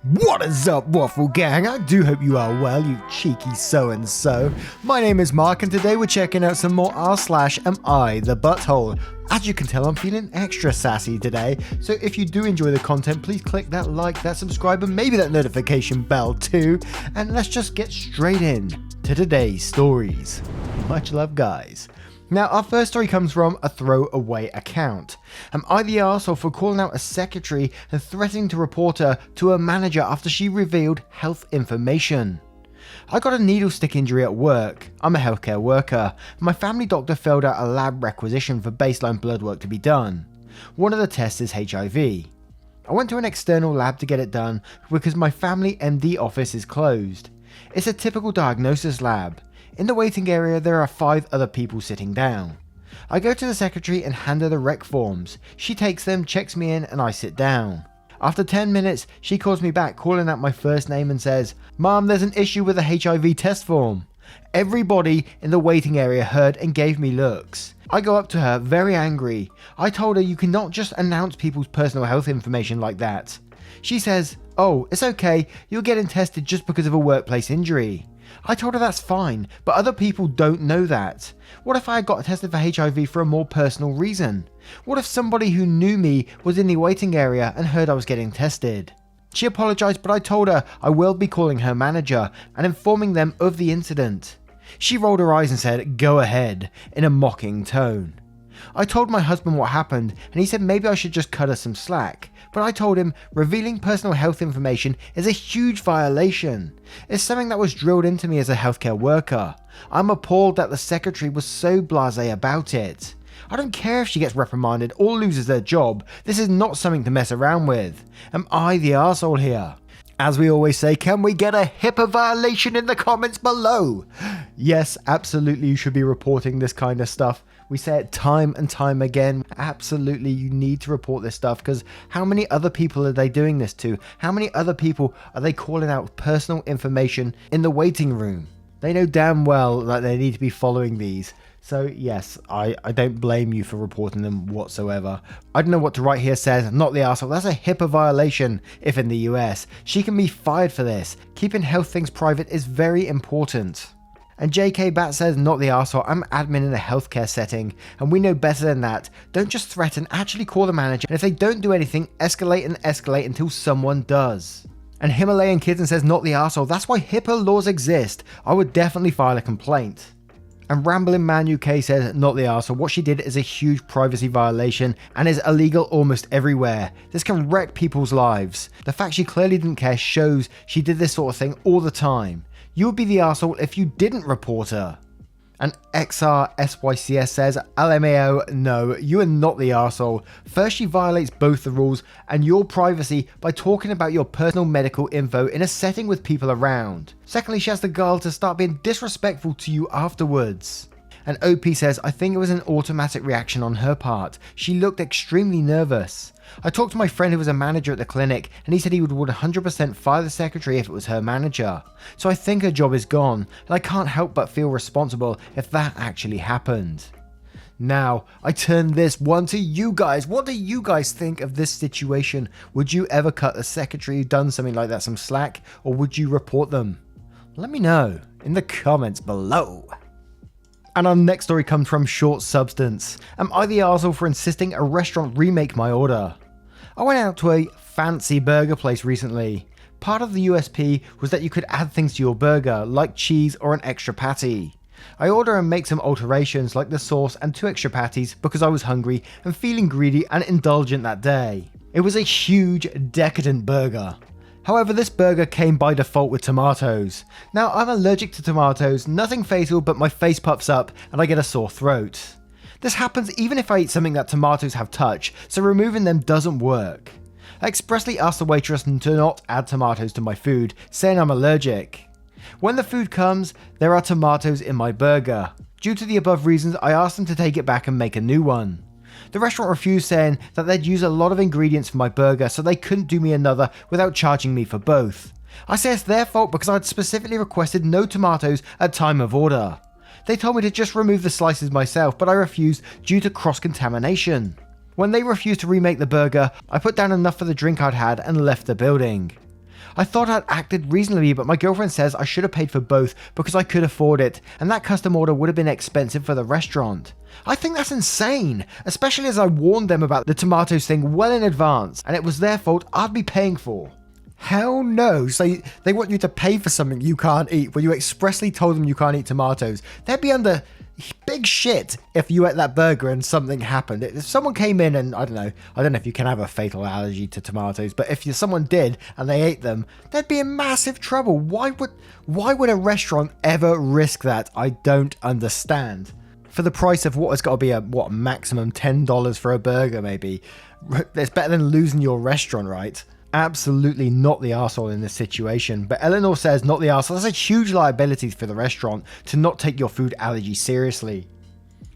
What is up, Waffle Gang? I do hope you are well, you cheeky so-and-so. My name is Mark, and today we're checking out some more r/AmITheA butthole. As you can tell, I'm feeling extra sassy today, so if you do enjoy the content, please click that like, that subscribe, and maybe that notification bell too. And let's just get straight in to today's stories. Much love, guys. Now, our first story comes from a throwaway account. Am I the arsehole for calling out a secretary and threatening to report her to her manager after she revealed health information? I got a needle stick injury at work. I'm a healthcare worker. My family doctor filled out a lab requisition for baseline blood work to be done. One of the tests is HIV. I went to an external lab to get it done because my family MD office is closed. It's a typical diagnosis lab. In the waiting area, there are 5 other people sitting down. I go to the secretary and hand her the rec forms. She takes them, checks me in, and I sit down. After 10 minutes, she calls me back, calling out my first name and says, "Mom, there's an issue with the HIV test form." Everybody in the waiting area heard and gave me looks. I go up to her, very angry. I told her you cannot just announce people's personal health information like that. She says, "Oh, it's okay, you're getting tested just because of a workplace injury." I told her that's fine, but other people don't know that. What if I had got tested for HIV for a more personal reason? What if somebody who knew me was in the waiting area and heard I was getting tested? She apologized, but I told her I will be calling her manager and informing them of the incident. She rolled her eyes and said, "Go ahead," in a mocking tone. I told my husband what happened, and he said maybe I should just cut her some slack. But I told him revealing personal health information is a huge violation. It's something that was drilled into me as a healthcare worker. I'm appalled that the secretary was so blasé about it. I don't care if she gets reprimanded or loses their job. This is not something to mess around with. Am I the arsehole here? As we always say, can we get a HIPAA violation in the comments below? Yes, absolutely, you should be reporting this kind of stuff. We say it time and time again. Absolutely, you need to report this stuff, because how many other people are they doing this to? How many other people are they calling out personal information in the waiting room? They know damn well that they need to be following these. So yes, I don't blame you for reporting them whatsoever. I don't know what to write here says, "Not the arsehole." That's a HIPAA violation if in the US. She can be fired for this. Keeping health things private is very important. And JK Bat says, "Not the arsehole, I'm admin in a healthcare setting, and we know better than that. Don't just threaten, actually call the manager, and if they don't do anything, escalate and escalate until someone does." And Himalayan Kitten says, "Not the arsehole, that's why HIPAA laws exist. I would definitely file a complaint." And Rambling Man UK says, "Not the arsehole, what she did is a huge privacy violation and is illegal almost everywhere. This can wreck people's lives. The fact she clearly didn't care shows she did this sort of thing all the time. You would be the arsehole if you didn't report her." And XRSYCS says, "LMAO, no, you are not the arsehole. First, she violates both the rules and your privacy by talking about your personal medical info in a setting with people around. Secondly, she has the gall to start being disrespectful to you afterwards." And OP says, "I think it was an automatic reaction on her part. She looked extremely nervous. I talked to my friend who was a manager at the clinic, and he said he would 100% fire the secretary if it was her manager. So I think her job is gone, and I can't help but feel responsible if that actually happened." Now, I turn this one to you guys. What do you guys think of this situation? Would you ever cut the secretary who done something like that some slack, or would you report them? Let me know in the comments below. And our next story comes from Short Substance. Am I the arsehole for insisting a restaurant remake my order? I went out to a fancy burger place recently. Part of the USP was that you could add things to your burger, like cheese or an extra patty. I order and make some alterations like the sauce and 2 extra patties because I was hungry and feeling greedy and indulgent that day. It was a huge, decadent burger. However, this burger came by default with tomatoes. Now, I'm allergic to tomatoes, nothing fatal, but my face puffs up and I get a sore throat. This happens even if I eat something that tomatoes have touch, so removing them doesn't work. I expressly asked the waitress to not add tomatoes to my food, saying I'm allergic. When the food comes, there are tomatoes in my burger. Due to the above reasons, I asked them to take it back and make a new one. The restaurant refused, saying that they'd use a lot of ingredients for my burger, so they couldn't do me another without charging me for both. I say it's their fault because I'd specifically requested no tomatoes at time of order. They told me to just remove the slices myself, but I refused due to cross-contamination. When they refused to remake the burger, I put down enough for the drink I'd had and left the building. I thought I'd acted reasonably, but my girlfriend says I should have paid for both because I could afford it, and that custom order would have been expensive for the restaurant. I think that's insane, especially as I warned them about the tomatoes thing well in advance, and it was their fault I'd be paying for. Hell no. So they want you to pay for something you can't eat when you expressly told them you can't eat tomatoes. They'd be under big shit if you ate that burger and something happened. If someone came in and I don't know if you can have a fatal allergy to tomatoes, but if someone did and they ate them, they'd be in massive trouble. Why would a restaurant ever risk that? I don't understand. For the price of what has got to be a maximum $10 for a burger, maybe. It's better than losing your restaurant, right? Absolutely not the arsehole in this situation, but Eleanor says not the arsehole. That's a huge liability for the restaurant to not take your food allergy seriously.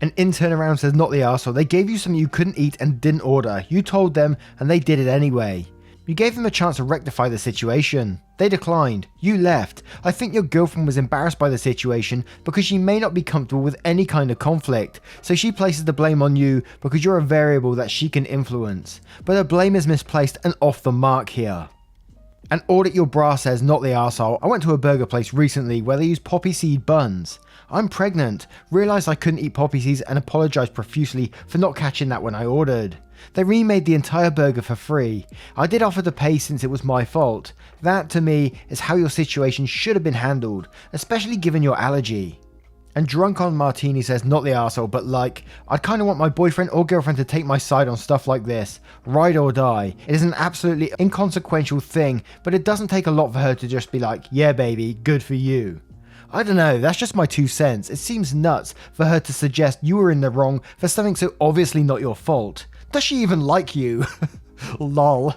An intern around says not the arsehole. They gave you something you couldn't eat and didn't order. You told them and they did it anyway. You gave them a chance to rectify the situation. They declined. You left. I think your girlfriend was embarrassed by the situation because she may not be comfortable with any kind of conflict, so she places the blame on you because you're a variable that she can influence. But the blame is misplaced and off the mark here. And Audit Your Bra says not the arsehole. I went to a burger place recently where they use poppy seed buns. I'm pregnant, realised I couldn't eat poppy seeds and apologised profusely for not catching that when I ordered. They remade the entire burger for free. I did offer to pay since it was my fault. That, to me, is how your situation should have been handled, especially given your allergy. And Drunk on Martini says not the arsehole, but like, I'd kind of want my boyfriend or girlfriend to take my side on stuff like this. Ride or die. It is an absolutely inconsequential thing, but it doesn't take a lot for her to just be like, yeah baby, good for you. I don't know, that's just my 2 cents. It seems nuts for her to suggest you were in the wrong for something so obviously not your fault. Does she even like you? Lol.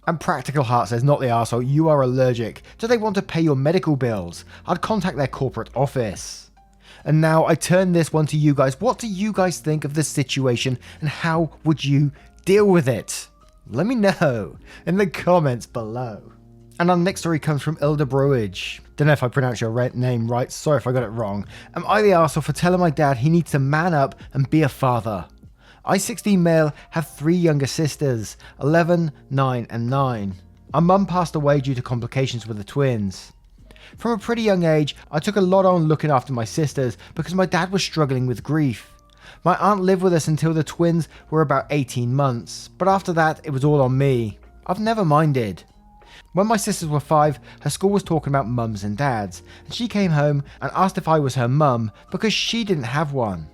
And Practical Heart says, not the arsehole, you are allergic. Do they want to pay your medical bills? I'd contact their corporate office. And now I turn this one to you guys. What do you guys think of this situation and how would you deal with it? Let me know in the comments below. And our next story comes from Ilda Broage. Don't know if I pronounced your name right. Sorry if I got it wrong. Am I the arsehole for telling my dad he needs to man up and be a father? I, 16 male, have 3 younger sisters, 11, 9 and 9. Our mum passed away due to complications with the twins. From a pretty young age, I took a lot on looking after my sisters because my dad was struggling with grief. My aunt lived with us until the twins were about 18 months, but after that it was all on me. I've never minded. When my sisters were 5, her school was talking about mums and dads, and she came home and asked if I was her mum because she didn't have one.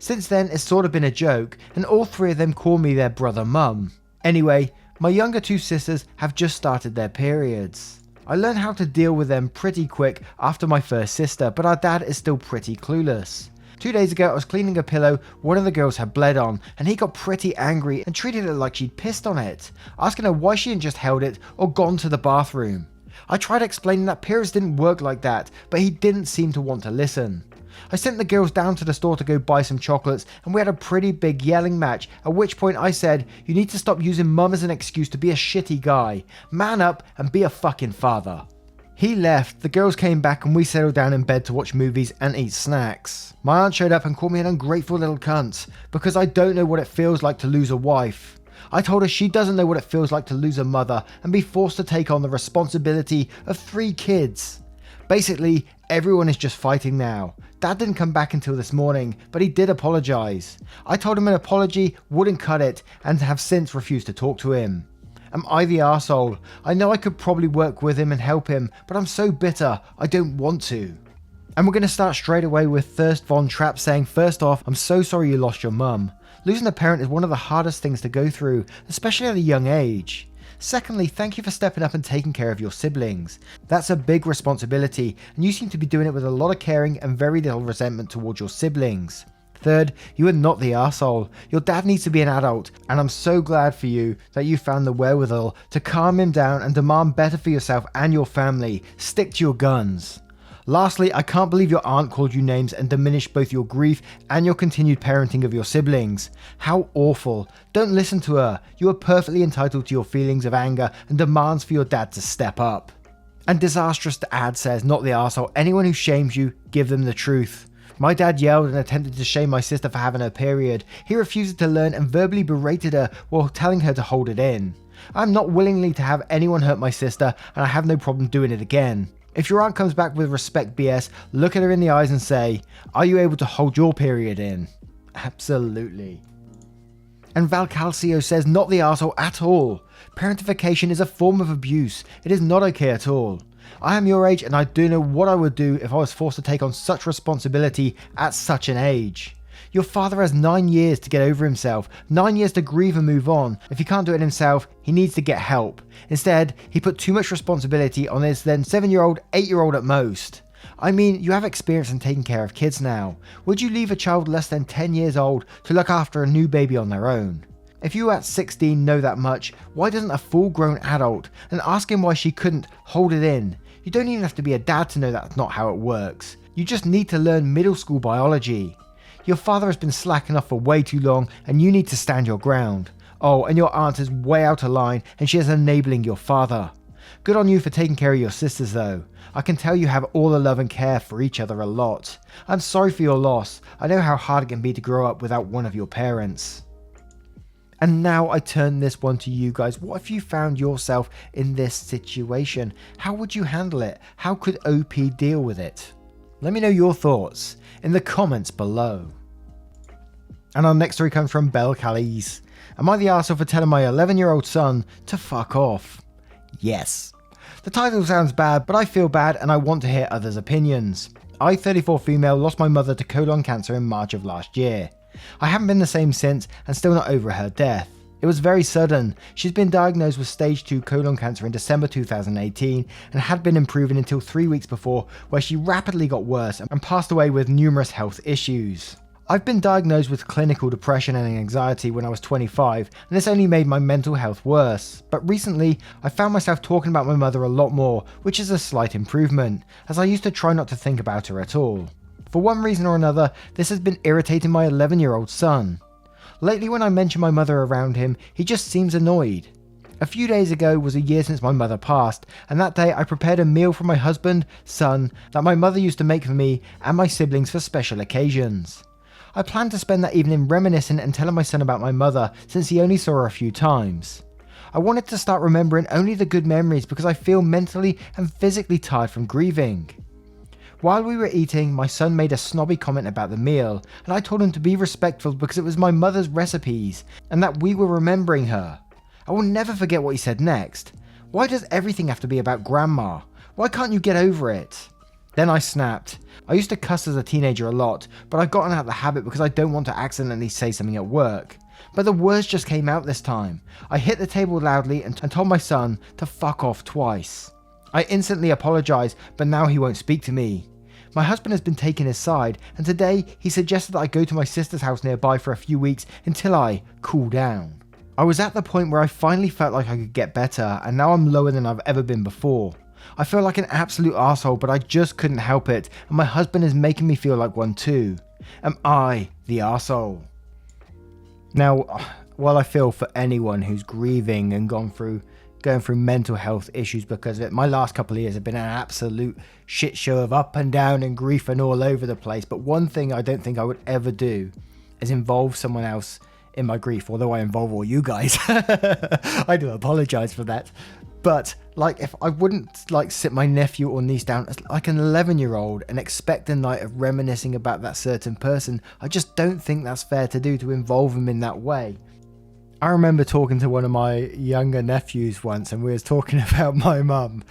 Since then, it's sort of been a joke, and all 3 of them call me their brother mum. Anyway, my younger 2 sisters have just started their periods. I learned how to deal with them pretty quick after my first sister, but our dad is still pretty clueless. 2 days ago, I was cleaning a pillow one of the girls had bled on, and he got pretty angry and treated it like she'd pissed on it, asking her why she hadn't just held it or gone to the bathroom. I tried explaining that periods didn't work like that, but he didn't seem to want to listen. I sent the girls down to the store to go buy some chocolates, and we had a pretty big yelling match, at which point I said, you need to stop using mum as an excuse to be a shitty guy. Man up and be a fucking father. He left, the girls came back and we settled down in bed to watch movies and eat snacks. My aunt showed up and called me an ungrateful little cunt, because I don't know what it feels like to lose a wife. I told her she doesn't know what it feels like to lose a mother and be forced to take on the responsibility of 3 kids. Basically, everyone is just fighting now. Dad didn't come back until this morning, but he did apologise. I told him an apology wouldn't cut it and have since refused to talk to him. Am I the arsehole? I know I could probably work with him and help him, but I'm so bitter, I don't want to. And we're going to start straight away with Thirst Von Trapp saying, first off, I'm so sorry you lost your mum. Losing a parent is one of the hardest things to go through, especially at a young age. Secondly, thank you for stepping up and taking care of your siblings. That's a big responsibility, and you seem to be doing it with a lot of caring and very little resentment towards your siblings. Third, you are not the arsehole. Your dad needs to be an adult, and I'm so glad for you that you found the wherewithal to calm him down and demand better for yourself and your family. Stick to your guns. Lastly, I can't believe your aunt called you names and diminished both your grief and your continued parenting of your siblings. How awful. Don't listen to her. You are perfectly entitled to your feelings of anger and demands for your dad to step up. And Disastrous to Add says, not the arsehole. Anyone who shames you, give them the truth. My dad yelled and attempted to shame my sister for having her period. He refused to learn and verbally berated her while telling her to hold it in. I'm not willingly to have anyone hurt my sister, and I have no problem doing it again. If your aunt comes back with respect BS, look at her in the eyes and say, are you able to hold your period in? Absolutely. And Val Calcio says, not the arsehole at all. Parentification is a form of abuse. It is not okay at all. I am your age and I do know what I would do if I was forced to take on such responsibility at such an age. Your father has 9 years to get over himself, 9 years to grieve and move on. If he can't do it himself, he needs to get help. Instead, he put too much responsibility on his then 7-year-old, 8-year-old at most. I mean, you have experience in taking care of kids now. Would you leave a child less than 10 years old to look after a new baby on their own? If you at 16 know that much, why doesn't a full-grown adult, and ask him why she couldn't hold it in? You don't even have to be a dad to know that's not how it works. You just need to learn middle school biology. Your father has been slacking off for way too long and you need to stand your ground. Oh, and your aunt is way out of line and she is enabling your father. Good on you for taking care of your sisters though. I can tell you have all the love and care for each other a lot. I'm sorry for your loss. I know how hard it can be to grow up without one of your parents. And now I turn this one to you guys. What if you found yourself in this situation? How would you handle it? How could OP deal with it? Let me know your thoughts in the comments below. And our next story comes from Belle Callies. Am I the arsehole for telling my 11-year-old son to fuck off? Yes. The title sounds bad, but I feel bad and I want to hear others' opinions. I, 34 female, lost my mother to colon cancer in March of last year. I haven't been the same since and still not over her death. It was very sudden. She's been diagnosed with stage 2 colon cancer in December 2018 and had been improving until 3 weeks before, where she rapidly got worse and passed away with numerous health issues. I've been diagnosed with clinical depression and anxiety when I was 25, and this only made my mental health worse. But recently, I found myself talking about my mother a lot more, which is a slight improvement, as I used to try not to think about her at all. For one reason or another, this has been irritating my 11-year-old son. Lately when I mention my mother around him, he just seems annoyed. A few days ago was a year since my mother passed, and that day I prepared a meal for my husband, son, that my mother used to make for me and my siblings for special occasions. I planned to spend that evening reminiscing and telling my son about my mother, since he only saw her a few times. I wanted to start remembering only the good memories because I feel mentally and physically tired from grieving. While we were eating, my son made a snobby comment about the meal, and I told him to be respectful because it was my mother's recipes, and that we were remembering her. I will never forget what he said next. Why does everything have to be about grandma? Why can't you get over it? Then I snapped. I used to cuss as a teenager a lot, but I've gotten out of the habit because I don't want to accidentally say something at work. But the words just came out this time. I hit the table loudly and told my son to fuck off twice. I instantly apologized, but now he won't speak to me. My husband has been taking his side, and today he suggested that I go to my sister's house nearby for a few weeks until I cool down. I was at the point where I finally felt like I could get better, and now I'm lower than I've ever been before. I feel like an absolute arsehole, but I just couldn't help it, and my husband is making me feel like one too. Am I the arsehole? Now, while I feel for anyone who's grieving and going through mental health issues because of it, my last couple of years have been an absolute shit show of up and down and grief and all over the place, but one thing I don't think I would ever do is involve someone else in my grief, although I involve all you guys. I do apologize for that. But like, if I wouldn't like sit my nephew or niece down as like an 11-year-old and expect a night of reminiscing about that certain person, I just don't think that's fair to do, to involve them in that way. I remember talking to one of my younger nephews once, and we was talking about my mum,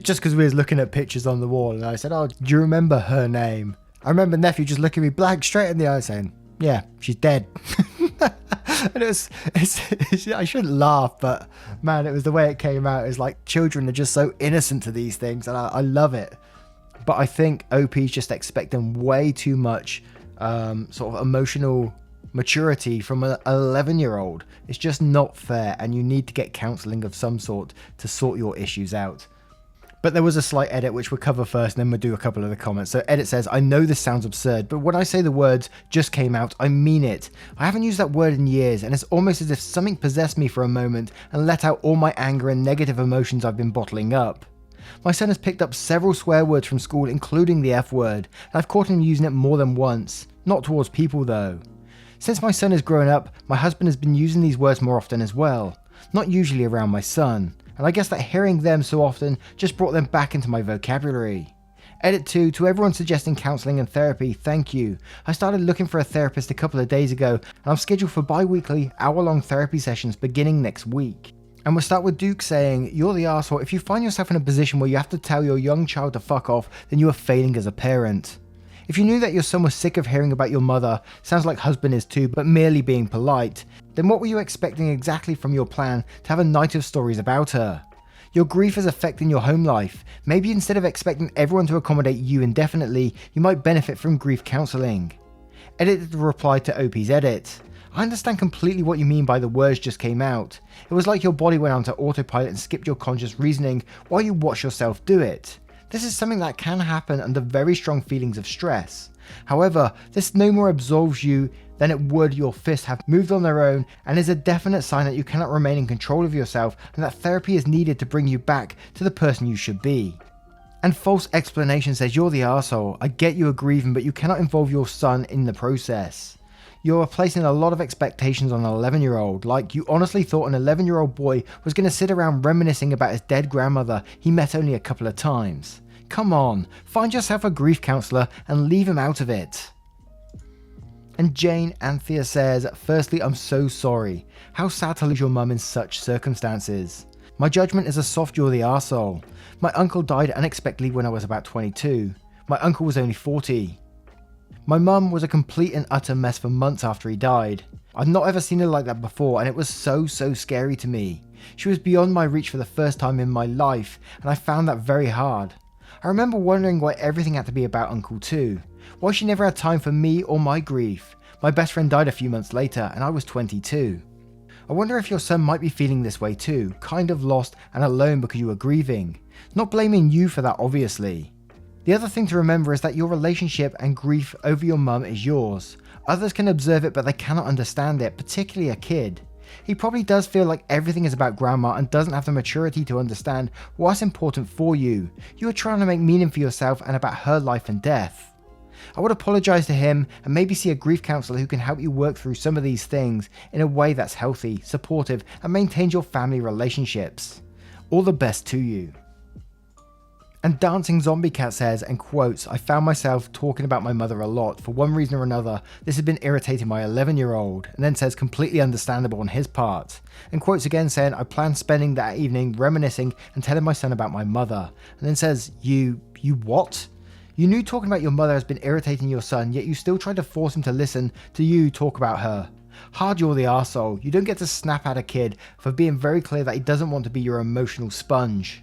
just because we was looking at pictures on the wall, and I said, "Oh, do you remember her name?" I remember nephew just looking me blank straight in the eye saying, "Yeah, she's dead." And I shouldn't laugh, but man, it was the way it came out. It's like children are just so innocent to these things, and I love it. But I think OP's just expecting way too much sort of emotional maturity from an 11-year-old. It's just not fair, and you need to get counselling of some sort to sort your issues out. But there was a slight edit which we'll cover first, and then we'll do a couple of the comments. So edit says, "I know this sounds absurd, but when I say the words just came out, I mean it. I haven't used that word in years, and it's almost as if something possessed me for a moment and let out all my anger and negative emotions I've been bottling up. My son has picked up several swear words from school, including the F word, and I've caught him using it more than once. Not towards people though. Since my son has grown up, my husband has been using these words more often as well. not usually around my son, and I guess that hearing them so often just brought them back into my vocabulary. Edit 2, to everyone suggesting counselling and therapy, thank you. I started looking for a therapist a couple of days ago, and I'm scheduled for bi-weekly, hour-long therapy sessions beginning next week. And we'll start with Duke saying, you're the arsehole. If you find yourself in a position where you have to tell your young child to fuck off, then you are failing as a parent. If you knew that your son was sick of hearing about your mother, sounds like husband is too, but merely being polite, then what were you expecting exactly from your plan to have a night of stories about her? Your grief is affecting your home life. Maybe instead of expecting everyone to accommodate you indefinitely, you might benefit from grief counselling. Edited the reply to OP's edit. I understand completely what you mean by the words just came out. It was like your body went onto autopilot and skipped your conscious reasoning while you watch yourself do it. This is something that can happen under very strong feelings of stress. However, this no more absolves you than it would your fists have moved on their own, and is a definite sign that you cannot remain in control of yourself and that therapy is needed to bring you back to the person you should be. And false explanation says, you're the arsehole. I get you are grieving, but you cannot involve your son in the process. You're placing a lot of expectations on an 11-year-old, like you honestly thought an 11-year-old boy was going to sit around reminiscing about his dead grandmother he met only a couple of times. Come on, find yourself a grief counsellor and leave him out of it. And Jane AmITheA says, firstly, I'm so sorry. How sad to lose your mum in such circumstances. My judgment is a soft you're the arsehole. My uncle died unexpectedly when I was about 22. My uncle was only 40. My mum was a complete and utter mess for months after he died. I've not ever seen her like that before, and it was so scary to me. She was beyond my reach for the first time in my life, and I found that very hard. I remember wondering why everything had to be about Uncle 2. Why she never had time for me or my grief. My best friend died a few months later, and I was 22. I wonder if your son might be feeling this way too, kind of lost and alone because you were grieving. Not blaming you for that, obviously. The other thing to remember is that your relationship and grief over your mum is yours. Others can observe it, but they cannot understand it, particularly a kid. He probably does feel like everything is about grandma and doesn't have the maturity to understand what's important for you. You are trying to make meaning for yourself and about her life and death. I would apologise to him and maybe see a grief counsellor who can help you work through some of these things in a way that's healthy, supportive, and maintains your family relationships. All the best to you. And Dancing Zombie Cat says, and quotes, I found myself talking about my mother a lot. For one reason or another, this has been irritating my 11-year-old. And then says, completely understandable on his part. And quotes again saying, I planned spending that evening reminiscing and telling my son about my mother. And then says, you what? You knew talking about your mother has been irritating your son, yet you still tried to force him to listen to you talk about her. Hard you're the arsehole. You don't get to snap at a kid for being very clear that he doesn't want to be your emotional sponge.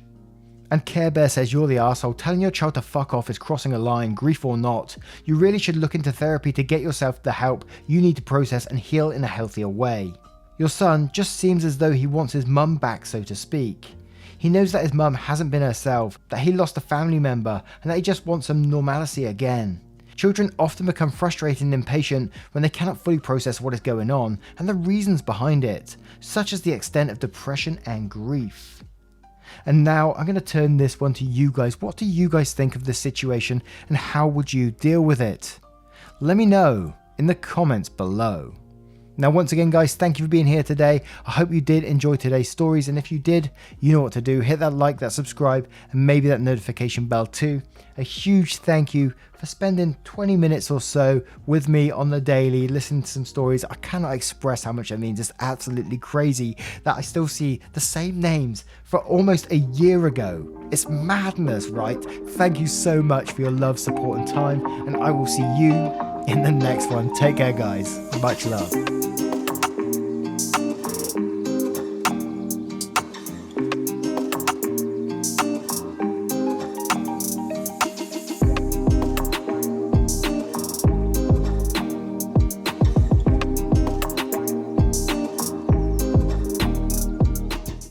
And Care Bear says, you're the arsehole. Telling your child to fuck off is crossing a line, grief or not. You really should look into therapy to get yourself the help you need to process and heal in a healthier way. Your son just seems as though he wants his mum back, so to speak. He knows that his mum hasn't been herself, that he lost a family member, and that he just wants some normalcy again. Children often become frustrated and impatient when they cannot fully process what is going on and the reasons behind it, such as the extent of depression and grief. And now I'm going to turn this one to you guys. What do you guys think of this situation and how would you deal with it? Let me know in the comments below. Now once again guys, thank you for being here today. I hope you did enjoy today's stories, and if you did, you know what to do. Hit that like, that subscribe, and maybe that notification bell too. A huge thank you for spending 20 minutes or so with me on the daily, listening to some stories. I cannot express how much it means. It's absolutely crazy that I still see the same names for almost a year ago. It's madness, right? Thank you so much for your love, support, and time, and I will see you in the next one. Take care guys. Much love.